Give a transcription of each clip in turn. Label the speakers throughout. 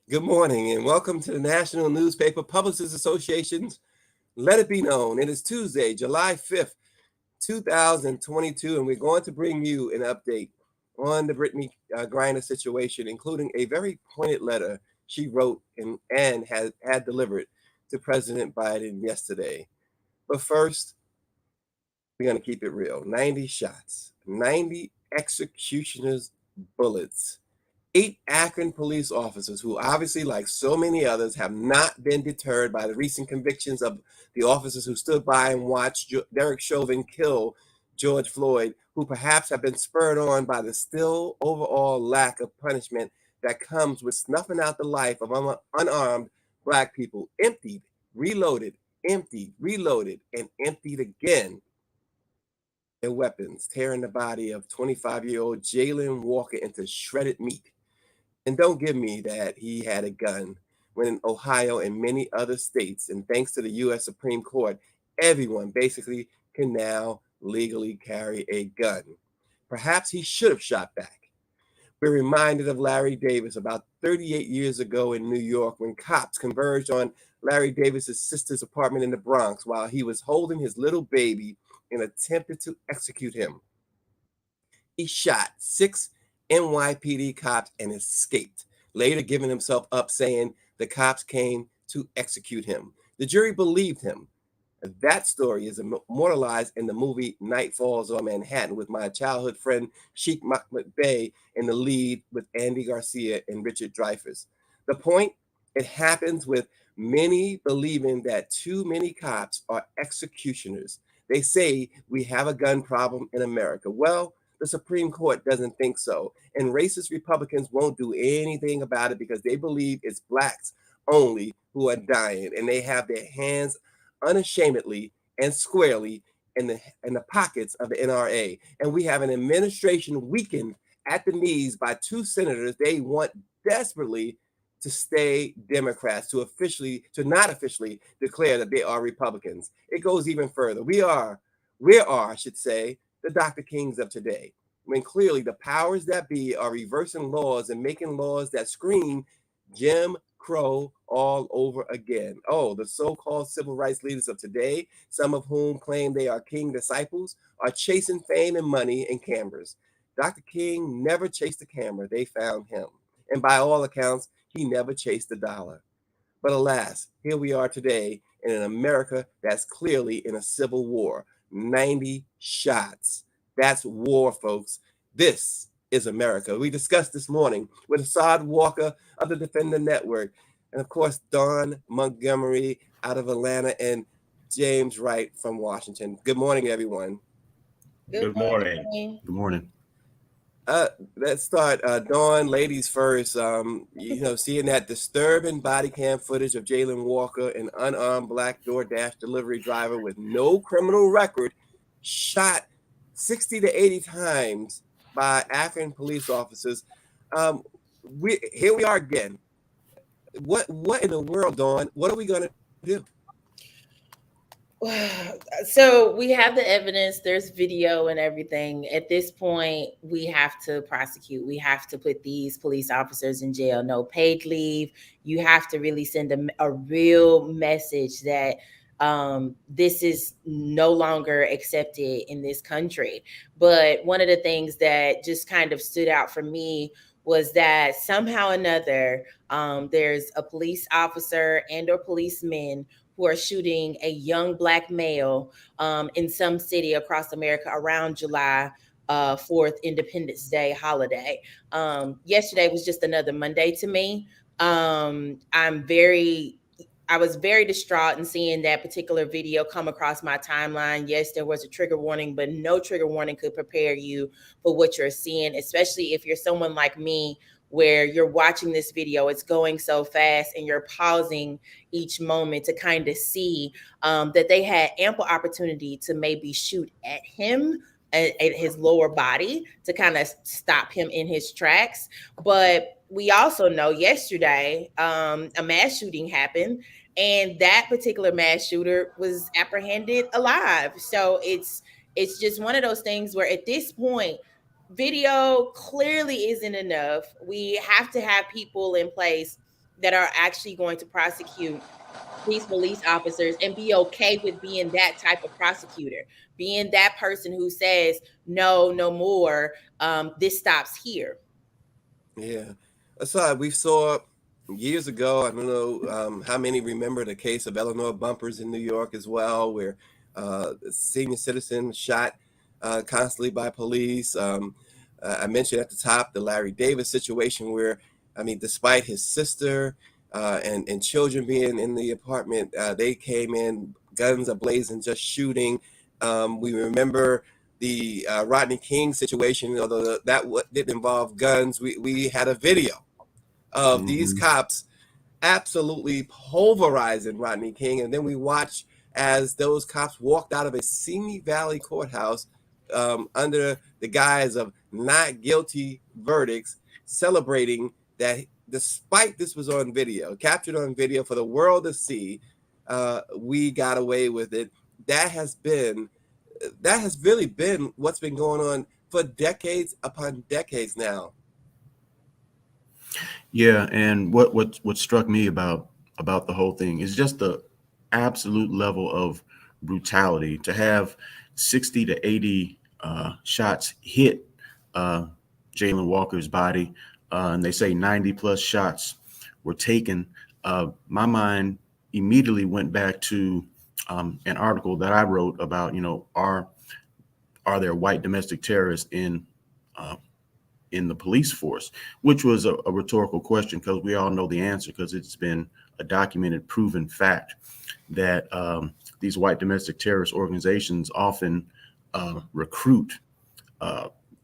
Speaker 1: Good morning and welcome to the National Newspaper Publishers Association's Let It Be Known. It is Tuesday, July 5th, 2022, and we're going to bring you an update on the Brittney Griner situation, including a very pointed letter she wrote and had delivered to President Biden yesterday. But first, we're going to keep it real. 90 shots, 90 executioners' bullets. 8 Akron police officers who obviously, like so many others, have not been deterred by the recent convictions of the officers who stood by and watched Derek Chauvin kill George Floyd, who perhaps have been spurred on by the still overall lack of punishment that comes with snuffing out the life of unarmed Black people, emptied, reloaded, and emptied again their weapons, tearing the body of 25-year-old Jalen Walker into shredded meat. And don't give me that he had a gun when in Ohio and many other states, and thanks to the U.S. Supreme Court, everyone basically can now legally carry a gun. Perhaps he should have shot back. We're reminded of Larry Davis about 38 years ago in New York when cops converged on Larry Davis's sister's apartment in the Bronx while he was holding his little baby and attempted to execute him. He shot 6 NYPD cops and escaped, later giving himself up, saying the cops came to execute him. The jury believed him. That story is immortalized in the movie Night Falls on Manhattan with my childhood friend Sheikh Mahmoud Bey in the lead with Andy Garcia and Richard Dreyfuss. The point? It happens with many believing that too many cops are executioners. They say we have a gun problem in America. Well, the Supreme Court doesn't think so. And racist Republicans won't do anything about it because they believe it's Blacks only who are dying. And they have their hands unashamedly and squarely in the pockets of the NRA. And we have an administration weakened at the knees by 2 senators they want desperately to stay Democrats, to not officially declare that they are Republicans. It goes even further. I should say, the Dr. Kings of today, when clearly the powers that be are reversing laws and making laws that scream Jim Crow all over again. Oh, the so-called civil rights leaders of today, some of whom claim they are King disciples, are chasing fame and money and cameras. Dr. King never chased the camera, they found him. And by all accounts, he never chased the dollar. But alas, here we are today in an America that's clearly in a civil war. 90 shots. That's war, folks. This is America. We discussed this morning with Assad Walker of the Defender Network, and of course, Don Montgomery out of Atlanta, and James Wright from Washington. Good morning, everyone.
Speaker 2: Good
Speaker 3: Good morning.
Speaker 2: morning.
Speaker 4: Good morning.
Speaker 1: Let's start. Dawn, ladies first. Seeing that disturbing body cam footage of Jalen Walker, an unarmed Black DoorDash delivery driver with no criminal record, shot 60 to 80 times by Akron police officers. Here we are again. What in the world, Dawn? What are we gonna do?
Speaker 2: So we have the evidence, there's video and everything. At this point, we have to prosecute. We have to put these police officers in jail. No paid leave. You have to really send a real message that this is no longer accepted in this country. But one of the things that just kind of stood out for me was that somehow or another, there's a police officer and or policemen who are shooting a young Black male in some city across America around July 4th, Independence Day holiday. Yesterday was just another Monday to me. I was very distraught in seeing that particular video come across my timeline. Yes, there was a trigger warning, but no trigger warning could prepare you for what you're seeing, especially if you're someone like me where you're watching this video, it's going so fast and you're pausing each moment to kind of see that they had ample opportunity to maybe shoot at him at his lower body to kind of stop him in his tracks. But we also know yesterday a mass shooting happened, and that particular mass shooter was apprehended alive. So it's just one of those things where at this point, video clearly isn't enough. We have to have people in place that are actually going to prosecute these police officers and be okay with being that type of prosecutor, being that person who says, no, no more. This stops here.
Speaker 1: Yeah. Aside, we saw years ago, I don't know how many remember the case of Eleanor Bumpers in New York as well, where a senior citizen shot constantly by police. I mentioned at the top the Larry Davis situation where, I mean, despite his sister and children being in the apartment, they came in, guns ablazing, just shooting. We remember the Rodney King situation, although that didn't involve guns, we had a video of these cops absolutely pulverizing Rodney King. And then we watched as those cops walked out of a Simi Valley courthouse under the guise of not guilty verdicts, celebrating that despite this was on video, captured on video for the world to see, we got away with it. That has really been what's been going on for decades upon decades now.
Speaker 3: Yeah, and what struck me about the whole thing is just the absolute level of brutality. To have 60 to 80 shots hit Jayland Walker's body, and they say 90 plus shots were taken. My mind immediately went back to an article that I wrote about, are there white domestic terrorists in the police force, which was a rhetorical question because we all know the answer, because it's been a documented, proven fact that these white domestic terrorist organizations often recruit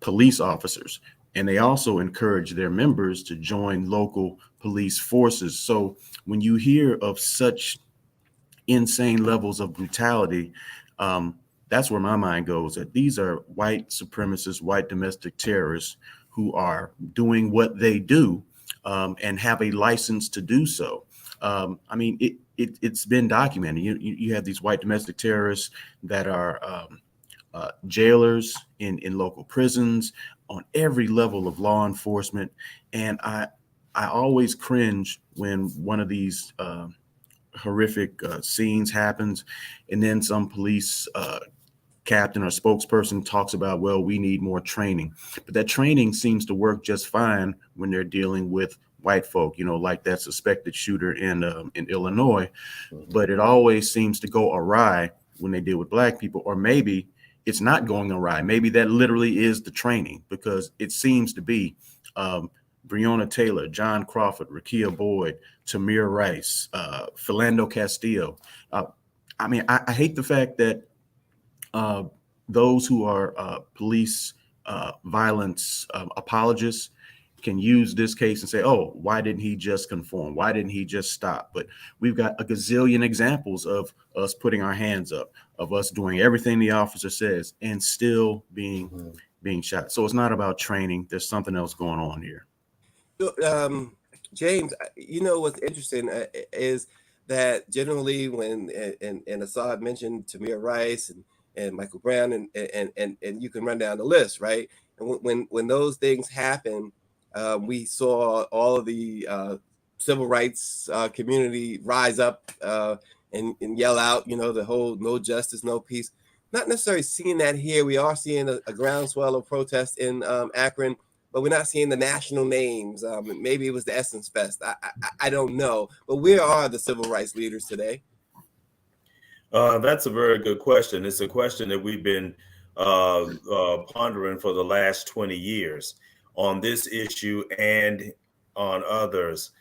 Speaker 3: police officers, and they also encourage their members to join local police forces. So when you hear of such insane levels of brutality, that's where my mind goes, that these are white supremacists, white domestic terrorists who are doing what they do and have a license to do so. I mean, it's been documented. You have these white domestic terrorists that are jailers in local prisons, on every level of law enforcement. And I always cringe when one of these horrific scenes happens, and then some police captain or spokesperson talks about, well, we need more training. But that training seems to work just fine when they're dealing with white folk, like that suspected shooter in Illinois. But it always seems to go awry when they deal with black people, or maybe it's not going awry. Maybe that literally is the training, because it seems to be Breonna Taylor, John Crawford, Rekia Boyd, Tamir Rice, Philando Castillo. I mean, I hate the fact that those who are police violence apologists can use this case and say, oh, why didn't he just conform? Why didn't he just stop? But we've got a gazillion examples of us putting our hands up, of us doing everything the officer says and still being shot. So it's not about training. There's something else going on here.
Speaker 1: James, what's interesting is that generally when, and Assad mentioned Tamir Rice and Michael Brown, and you can run down the list, right? And when those things happen, we saw all of the civil rights community rise up and yell out, the whole no justice, no peace. Not necessarily seeing that here. We are seeing a groundswell of protest in Akron, but we're not seeing the national names. Maybe it was the Essence Fest. I don't know. But where are the civil rights leaders today?
Speaker 4: That's a very good question. It's a question that we've been pondering for the last 20 years on this issue and on others.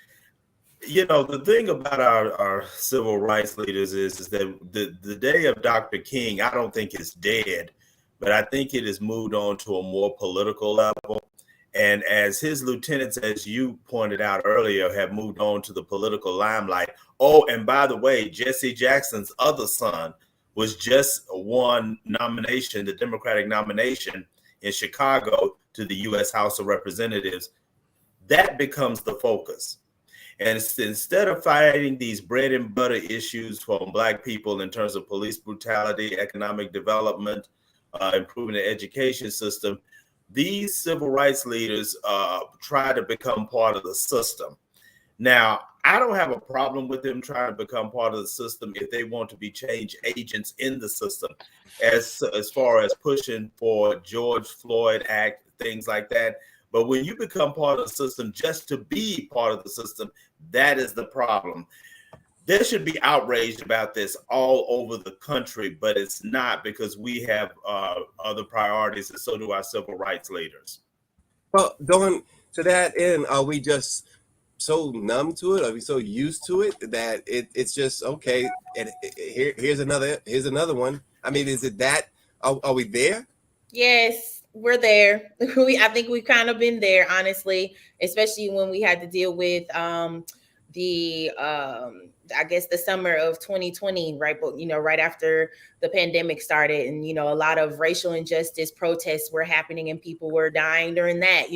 Speaker 4: The thing about our civil rights leaders is that the day of Dr. King, I don't think it's dead, but I think it has moved on to a more political level. And as his lieutenants, as you pointed out earlier, have moved on to the political limelight. Oh, and by the way, Jesse Jackson's other son was just won nomination, the Democratic nomination in Chicago to the U.S. House of Representatives. That becomes the focus. And instead of fighting these bread and butter issues for Black people in terms of police brutality, economic development, improving the education system, these civil rights leaders try to become part of the system. Now, I don't have a problem with them trying to become part of the system if they want to be change agents in the system, as far as pushing for George Floyd Act, things like that. But when you become part of the system just to be part of the system, that is the problem. There should be outraged about this all over the country, but it's not, because we have other priorities, and so do our civil rights leaders.
Speaker 1: Well, going to that end, are we just so numb to it? Are we so used to it that it's just okay? And here's another one. I mean, is it that? Are we there?
Speaker 2: Yes, we're there. I think we've kind of been there, honestly, especially when we had to deal with the I guess the summer of 2020, right? But right after the pandemic started, and a lot of racial injustice protests were happening and people were dying during that.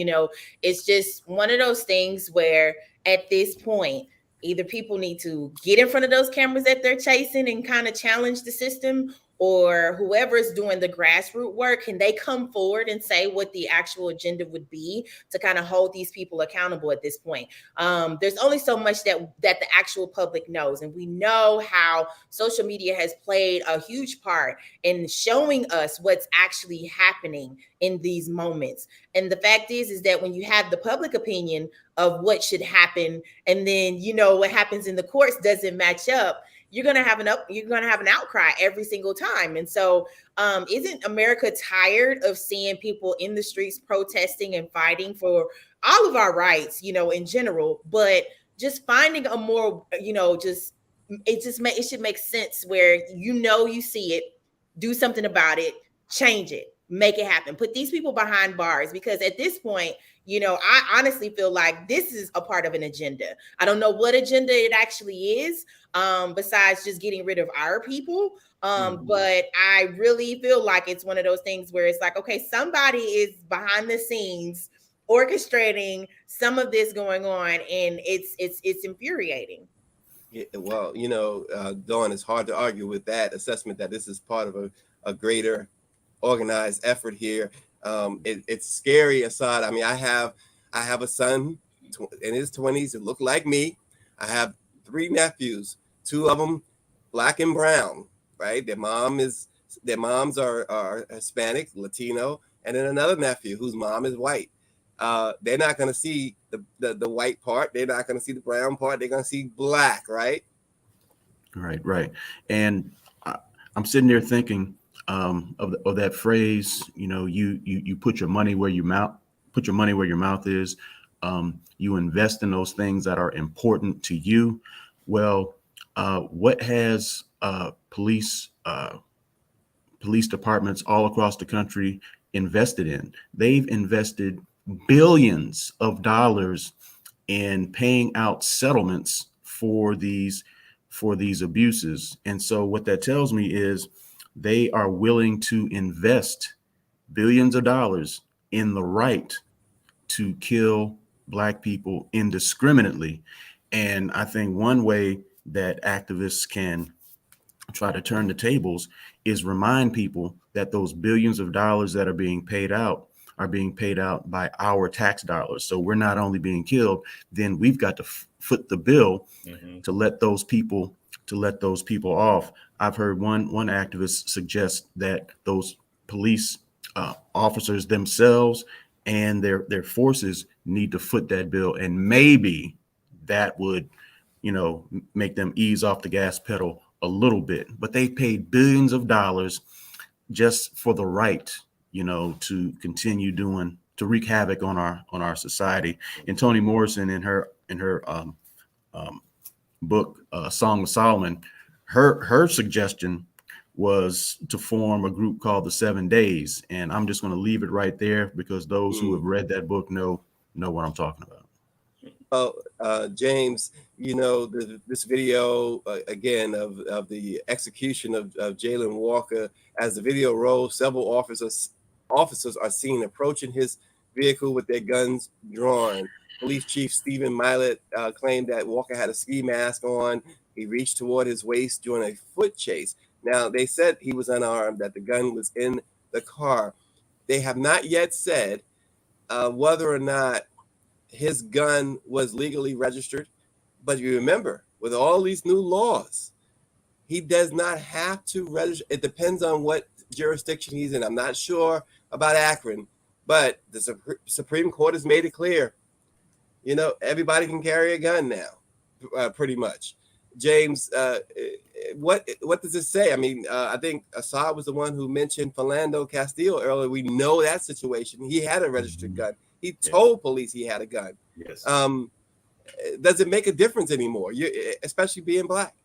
Speaker 2: It's just one of those things where at this point, either people need to get in front of those cameras that they're chasing and kind of challenge the system, or whoever's doing the grassroots work, can they come forward and say what the actual agenda would be to kind of hold these people accountable at this point? There's only so much that the actual public knows. And we know how social media has played a huge part in showing us what's actually happening in these moments. And the fact is that when you have the public opinion of what should happen, and then what happens in the courts doesn't match up, you're gonna have an outcry every single time. And so isn't America tired of seeing people in the streets protesting and fighting for all of our rights, in general, but just finding a more, it should make sense where you see it, do something about it, change it, make it happen, put these people behind bars, because at this point, I honestly feel like this is a part of an agenda. I don't know what agenda it actually is, besides just getting rid of our people. But I really feel like it's one of those things where it's like, okay, somebody is behind the scenes orchestrating some of this going on, and it's infuriating.
Speaker 1: Yeah, well, Dawn, it's hard to argue with that assessment that this is part of a greater organized effort here. It's scary aside. I mean, I have a son in his 20s that look like me. I have 3 nephews, 2 of them black and brown, right? Their moms are Hispanic, Latino, and then another nephew whose mom is white. They're not going to see the white part. They're not going to see the brown part. They're going to see black, right?
Speaker 3: Right. And I'm sitting there thinking of that phrase. You put your money where your mouth is. You invest in those things that are important to you. Well, what has police departments all across the country invested in? They've invested billions of dollars in paying out settlements for these abuses. And so what that tells me is they are willing to invest billions of dollars in the right to kill Black people indiscriminately. And I think one way that activists can try to turn the tables is remind people that those billions of dollars that are being paid out by our tax dollars. So we're not only being killed, then we've got to foot the bill to let those people off. I've heard one activist suggest that those police officers themselves and their forces need to foot that bill, and maybe that would make them ease off the gas pedal a little bit. But they paid billions of dollars just for the right to continue to wreak havoc on our society. And Toni Morrison, in her book Song of Solomon, her suggestion was to form a group called the 7 Days. And I'm just going to leave it right there, because those who have read that book know what I'm talking about.
Speaker 1: James, this video again of the execution of Jayland Walker. As the video rolls, several officers are seen approaching his vehicle with their guns drawn. Police Chief Stephen Milet claimed that Walker had a ski mask on. He reached toward his waist during a foot chase. Now, they said he was unarmed, that the gun was in the car. They have not yet said whether or not his gun was legally registered, But you remember, with all these new laws, he does not have to register. It depends on what jurisdiction he's in. I'm not sure about Akron, but the Supreme Court has made it clear, everybody can carry a gun now, pretty much. James, what does it say? I mean, I think Assad was the one who mentioned Philando Castillo earlier. We know that situation. He had a registered gun. He told police he had a gun.
Speaker 4: Yes.
Speaker 1: Does it make a difference anymore? Especially being Black?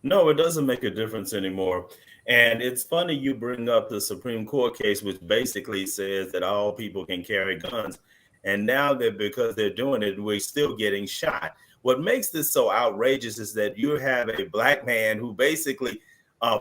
Speaker 4: No, it doesn't make a difference anymore. And it's funny you bring up the Supreme Court case, which basically says that all people can carry guns. And now that because they're doing it, we're still getting shot. What makes this so outrageous is that you have a Black man who basically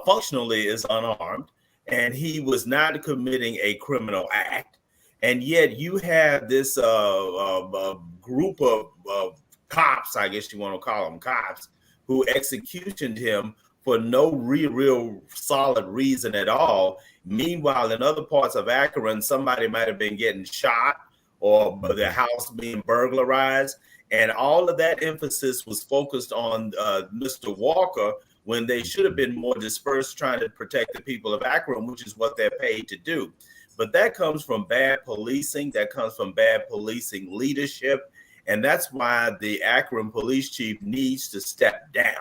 Speaker 4: functionally is unarmed, and he was not committing a criminal act. And yet you have this group of cops, I guess you want to call them cops, who executioned him for no real solid reason at all. Meanwhile, in other parts of Akron, somebody might have been getting shot or their house being burglarized. And all of that emphasis was focused on Mr. Walker when they should have been more dispersed trying to protect the people of Akron, which is what they're paid to do. But that comes from bad policing. That comes from bad policing leadership. And that's why the Akron police chief needs to step down.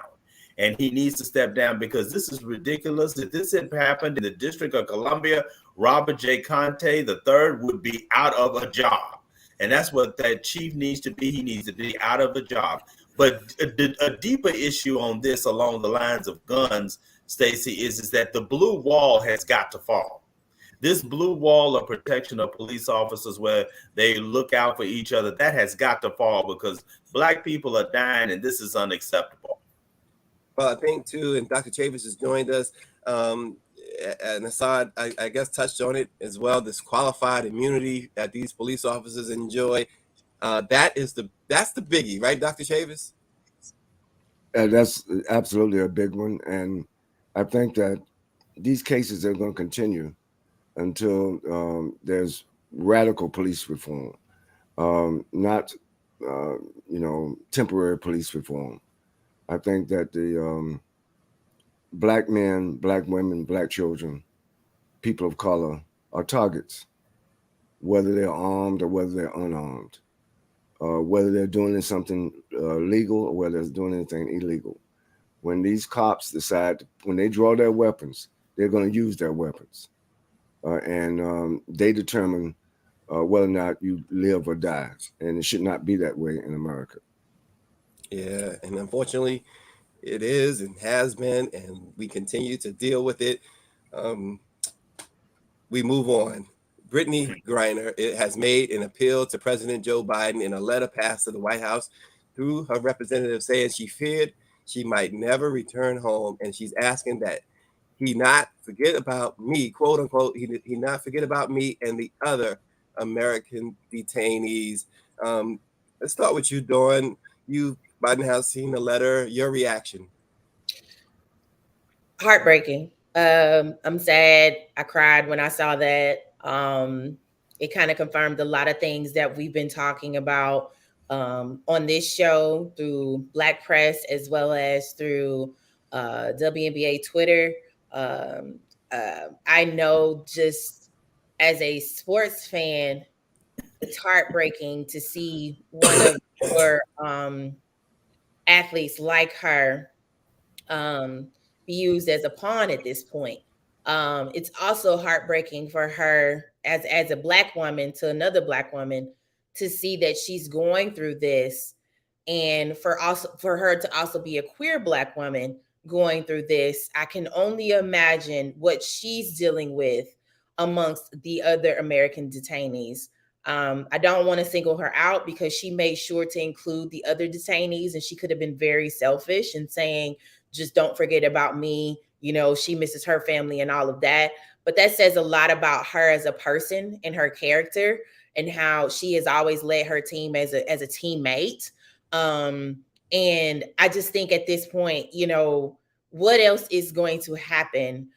Speaker 4: And he needs to step down because this is ridiculous. If this had happened in the District of Columbia, Robert J. Conte III would be out of a job. And that's what that chief needs to be. He needs to be out of a job. But a deeper issue on this along the lines of guns, Stacey, is that the blue wall has got to fall. This blue wall of protection of police officers where they look out for each other, that has got to fall because Black people are dying and this is unacceptable.
Speaker 1: Well, I think too, and Dr. Chavis has joined us, and Assad, I guess, touched on it as well, this qualified immunity that these police officers enjoy. That's the biggie, right, Dr. Chavis?
Speaker 5: That's absolutely a big one. And I think that these cases are going to continue until there's radical police reform, not temporary police reform. I think that the Black men, Black women, Black children, people of color are targets, whether they're armed or whether they're unarmed, whether they're doing something legal or whether they're doing anything illegal. When these cops decide, when they draw their weapons, they're going to use their weapons. And they determine whether or not you live or die. And it should not be that way in America.
Speaker 1: Yeah, and unfortunately, it is and has been, and we continue to deal with it. We move on. Brittney Griner has made an appeal to President Joe Biden in a letter passed to the White House through her representative saying she feared she might never return home, and she's asking that he not forget about me, quote unquote, he not forget about me and the other American detainees. Let's start with you, Dawn. You, Biden has seen the letter. Your reaction?
Speaker 2: Heartbreaking. I'm sad. I cried when I saw that. It kind of confirmed a lot of things that we've been talking about on this show through Black press as well as through WNBA Twitter. I know just as a sports fan, it's heartbreaking to see one of your athletes like her be used as a pawn at this point. It's also heartbreaking for her as a Black woman to another Black woman to see that she's going through this, and for her to also be a queer Black woman going through this. I can only imagine what she's dealing with amongst the other American detainees. I don't want to single her out because she made sure to include the other detainees, and she could have been very selfish in saying, just don't forget about me. She misses her family and all of that. But that says a lot about her as a person and her character and how she has always led her team as a teammate. And I just think at this point, what else is going to happen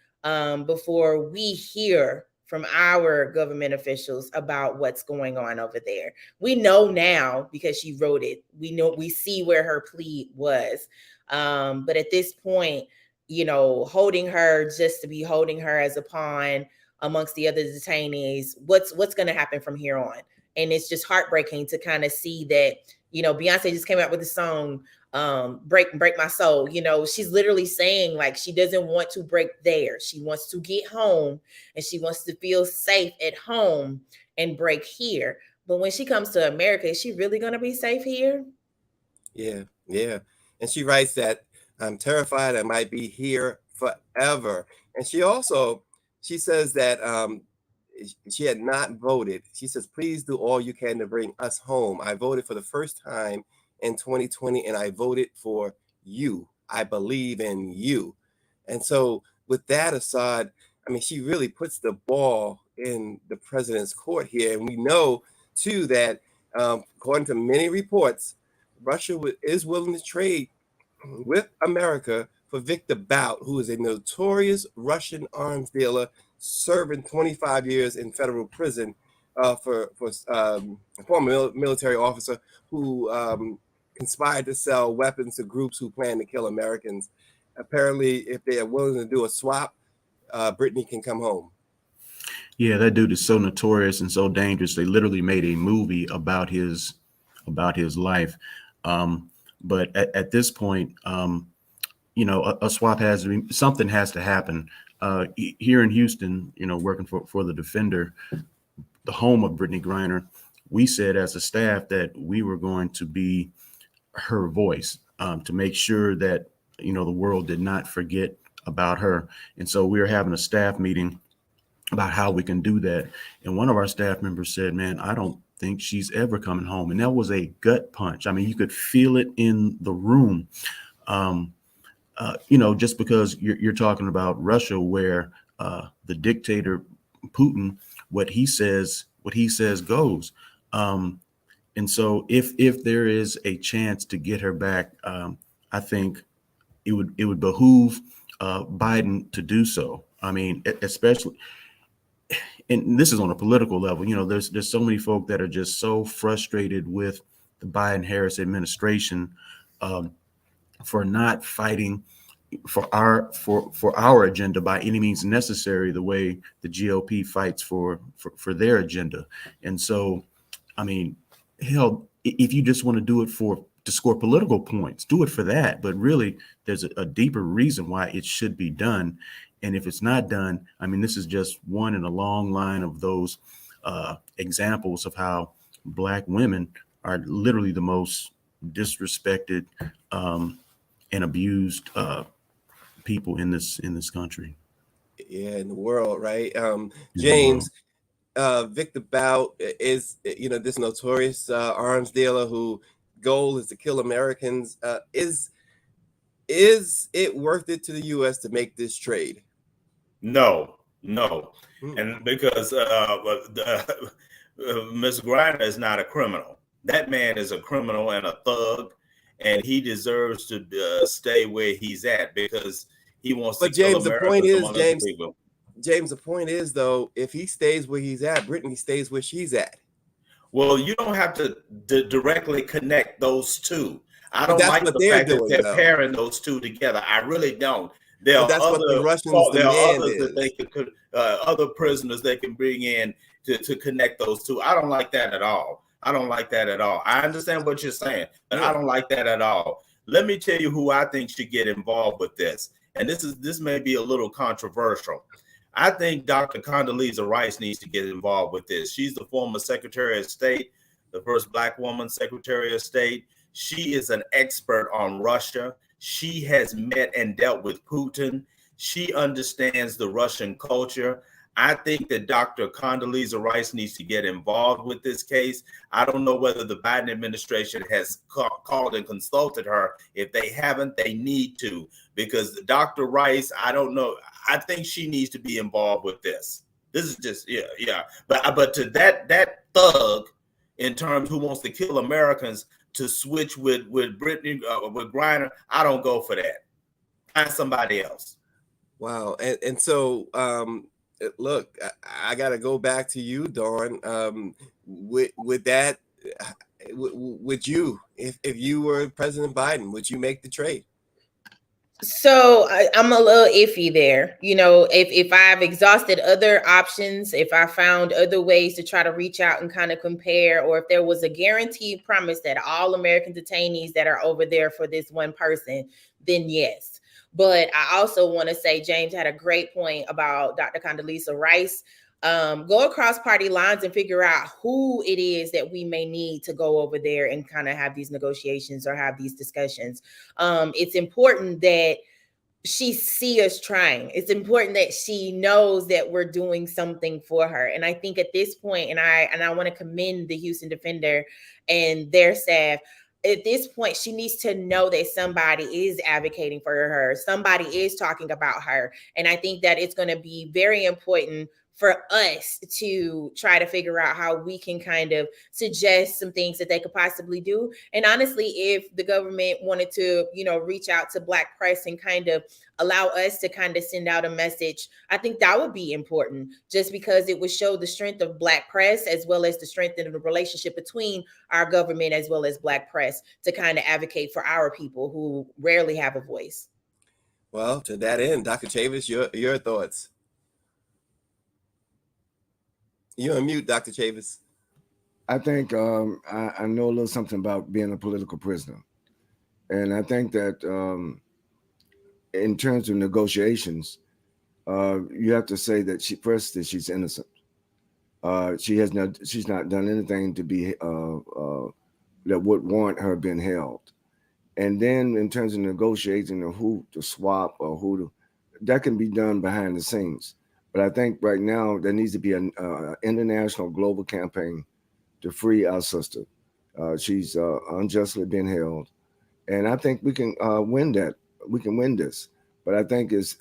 Speaker 2: before we hear from our government officials about what's going on over there. We know now because she wrote it. We see where her plea was. But at this point, holding her just to be holding her as a pawn amongst the other detainees, what's going to happen from here on? And it's just heartbreaking to kind of see that, Beyonce just came out with a song, break my soul. She's literally saying like she doesn't want to break there. She wants to get home and she wants to feel safe at home and break here. But when she comes to America, is she really going to be safe here?
Speaker 1: Yeah. And she writes that I'm terrified I might be here forever. And she says that she had not voted. She says, please do all you can to bring us home. I voted for the first time in 2020 and I voted for you. I believe in you. And so with that aside, I mean, she really puts the ball in the president's court here. And we know too that according to many reports, Russia is willing to trade with America for Victor Bout, who is a notorious Russian arms dealer serving 25 years in federal prison for a former military officer who conspired to sell weapons to groups who plan to kill Americans. Apparently, if they are willing to do a swap, Brittney can come home.
Speaker 3: Yeah, that dude is so notorious and so dangerous. They literally made a movie about his life. But at this point, a swap something has to happen. Here in Houston, working for the Defender, the home of Brittney Griner, we said as a staff that we were going to be her voice to make sure that, the world did not forget about her. And so we were having a staff meeting about how we can do that. And one of our staff members said, man, I don't think she's ever coming home. And that was a gut punch. I mean, you could feel it in the room. Just because you're talking about Russia, where the dictator Putin, what he says goes. And so if there is a chance to get her back, I think it would behoove Biden to do so. I mean, especially, and this is on a political level. There's so many folk that are just so frustrated with the Biden-Harris administration for not fighting for our agenda by any means necessary, the way the GOP fights for their agenda. And so, I mean, hell, if you just want to do it to score political points, do it for that. But really, there's a deeper reason why it should be done. And if it's not done, I mean, this is just one in a long line of those examples of how Black women are literally the most disrespected and abused people in this country.
Speaker 1: Yeah, in the world, right? James, Victor Bout is, this notorious arms dealer who goal is to kill Americans. Is it worth it to the U.S. to make this trade?
Speaker 4: No. And because Ms. Griner is not a criminal. That man is a criminal and a thug, and he deserves to stay where he's at because he wants to kill America.
Speaker 1: The point is, James, the point is, though, if he stays where he's at, Brittney stays where she's at.
Speaker 4: Well, you don't have to directly connect those two. I don't like the fact that they're pairing those two together. I really don't. There are
Speaker 1: what the Russians
Speaker 4: demand. Other prisoners they can bring in to connect those two. I don't like that at all. I understand what you're saying, but I don't like that at all. Let me tell you who I think should get involved with this. And this may be a little controversial. I think Dr. Condoleezza Rice needs to get involved with this. She's the former Secretary of State, the first Black woman Secretary of State. She is an expert on Russia. She has met and dealt with Putin. She understands the Russian culture. I think that Dr. Condoleezza Rice needs to get involved with this case. I don't know whether the Biden administration has called and consulted her. If they haven't, they need to, because Dr. Rice, I don't know. I think she needs to be involved with this. This is just, yeah. But to that thug, in terms who wants to kill Americans, to switch with Brittney, with Griner, I don't go for that. Find somebody else.
Speaker 1: Wow. And so, look, I got to go back to you, Dawn. With that, would you, if you were President Biden, would you make the trade?
Speaker 2: So I'm a little iffy there. You know, if I've exhausted other options, if I found other ways to try to reach out and kind of compare, or if there was a guaranteed promise that all American detainees that are over there for this one person, then yes. But I also want to say James had a great point about Dr. Condoleezza Rice. Go across party lines and figure out who it is that we may need to go over there and kind of have these negotiations or have these discussions. It's important that she see us trying. It's important that she knows that we're doing something for her. And I think at this point, and I want to commend the Houston Defender and their staff. At this point, she needs to know that somebody is advocating for her. Somebody is talking about her. And I think that it's going to be very important for us to try to figure out how we can kind of suggest some things that they could possibly do. And honestly, if the government wanted to, you know, reach out to Black press and kind of allow us to kind of send out a message, I think that would be important, just because it would show the strength of Black press as well as the strength of the relationship between our government as well as Black press to kind of advocate for our people who rarely have a voice.
Speaker 1: Well, to that end, Dr. Chavis, your thoughts. You're on mute, Dr. Chavis.
Speaker 5: I think I know a little something about being a political prisoner. And I think that in terms of negotiations, you have to say that she's innocent. She's not done anything to be that would warrant her being held. And then in terms of negotiating or who to swap or that can be done behind the scenes. But I think right now there needs to be an international global campaign to free our sister. She's unjustly being held. And I think we can win that. We can win this. But I think it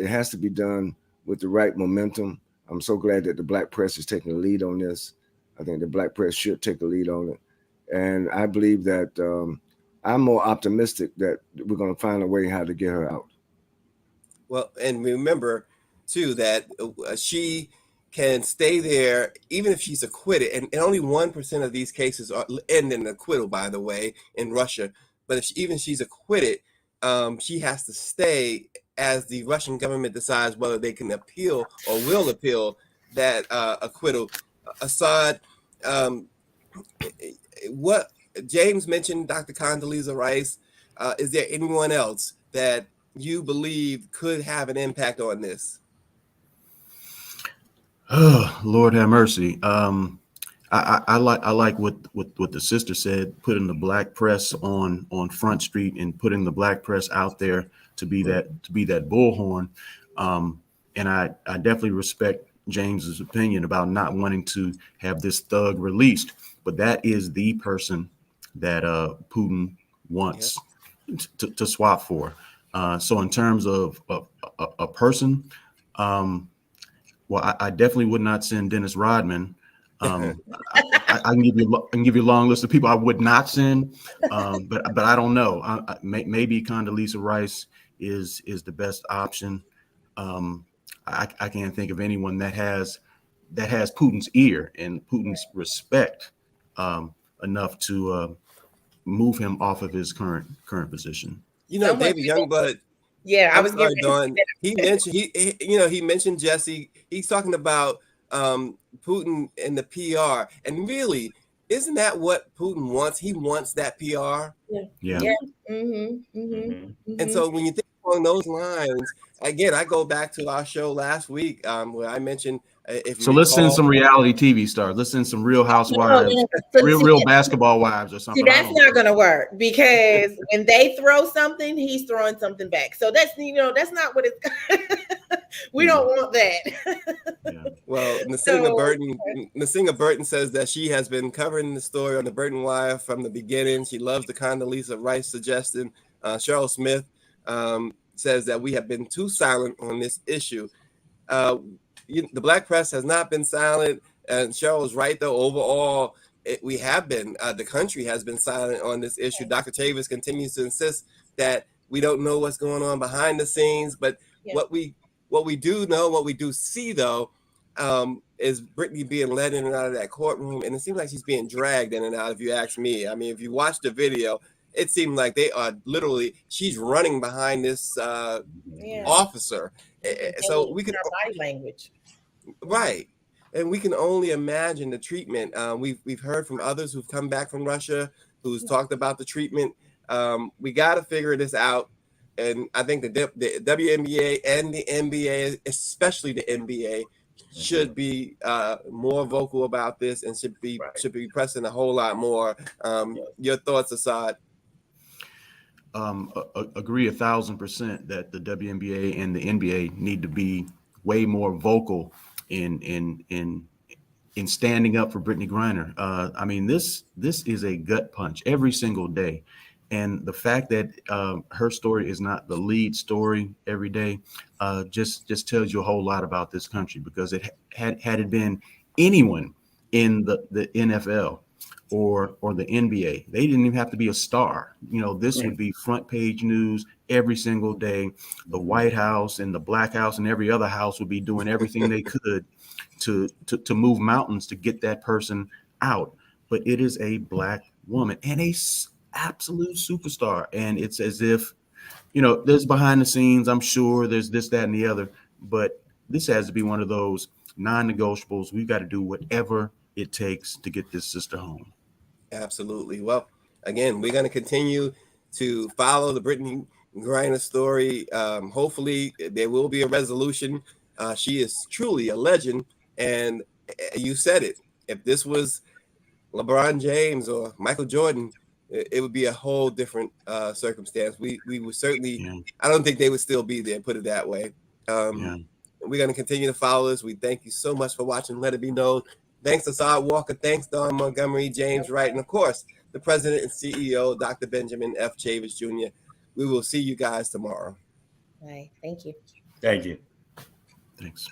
Speaker 5: has to be done with the right momentum. I'm so glad that the Black press is taking the lead on this. I think the Black press should take the lead on it. And I believe that I'm more optimistic that we're going to find a way how to get her out.
Speaker 1: Well, and remember, too, that she can stay there even if she's acquitted. And only 1% of these cases end in acquittal, by the way, in Russia. But if she's acquitted, she has to stay as the Russian government decides whether they can appeal or will appeal that acquittal. Assad, what James mentioned, Dr. Condoleezza Rice. Is there anyone else that you believe could have an impact on this?
Speaker 3: Oh, Lord have mercy. I like what the sister said, putting the Black press on Front Street and putting the Black press out there to be that bullhorn. And I definitely respect James's opinion about not wanting to have this thug released, but that is the person that Putin wants to swap for. So in terms of a person, well, I definitely would not send Dennis Rodman. I can give you a long list of people I would not send, but I don't know. Maybe Condoleezza Rice is the best option. I can't think of anyone that has Putin's ear and Putin's respect enough to move him off of his current position.
Speaker 1: You know, David Youngblood.
Speaker 2: Yeah, I was
Speaker 1: sorry, Dawn. He mentioned Jesse. He's talking about Putin and the PR, and really, isn't that what Putin wants? He wants that PR.
Speaker 3: Yeah.
Speaker 1: And so when you think along those lines, again, I go back to our show last week where I mentioned.
Speaker 3: Let's send some reality TV stars. Let's send some Real Housewives, real basketball wives or something.
Speaker 2: See, that's not going to work, because when they throw something, he's throwing something back. So that's not what it's. We don't want that.
Speaker 1: Well, Nasinga Burton says that she has been covering the story on the Burton Wire from the beginning. She loves the Condoleezza Rice suggestion. Cheryl Smith says that we have been too silent on this issue. The Black press has not been silent, and Cheryl is right, though. Overall, we have been, the country has been silent on this issue. Dr. Chavis continues to insist that we don't know what's going on behind the scenes, but what What we do know, what we do see though, is Brittney being led in and out of that courtroom, and it seems like she's being dragged in and out. If you ask me, I mean, if you watch the video, it seemed like they are literally. She's running behind this officer, so we could
Speaker 2: body language,
Speaker 1: right, and we can only imagine the treatment. We've heard from others who've come back from Russia who's talked about the treatment. We got to figure this out. And I think the WNBA and the NBA, especially the NBA, should be more vocal about this and should be pressing a whole lot more. Your thoughts, Assad?
Speaker 3: Agree 1,000% that the WNBA and the NBA need to be way more vocal in standing up for Brittney Griner. I mean, this is a gut punch every single day. And the fact that her story is not the lead story every day just tells you a whole lot about this country, because it had it been anyone in the NFL or the NBA, they didn't even have to be a star. You know, this would be front page news every single day. The White House and the Black House and every other house would be doing everything they could to move mountains to get that person out. But it is a Black woman and a absolute superstar, and it's as if, you know, there's behind the scenes, I'm sure there's this, that, and the other, but this has to be one of those non-negotiables. We've got to do whatever it takes to get this sister home.
Speaker 1: Absolutely. Well, again, we're going to continue to follow the Brittney Griner story. Hopefully there will be a resolution. She is truly a legend, and you said it. If this was LeBron James or Michael Jordan, it would be a whole different circumstance. We would certainly, I don't think they would still be there, put it that way. We're going to continue to follow this. We thank you so much for watching Let It Be Known. Thanks to Assad Walker. Thanks, Don Montgomery, James Wright, and of course, the president and CEO, Dr. Benjamin F. Chavis Jr. We will see you guys tomorrow.
Speaker 2: All right. Thank you.
Speaker 4: Thank you.
Speaker 3: Thanks.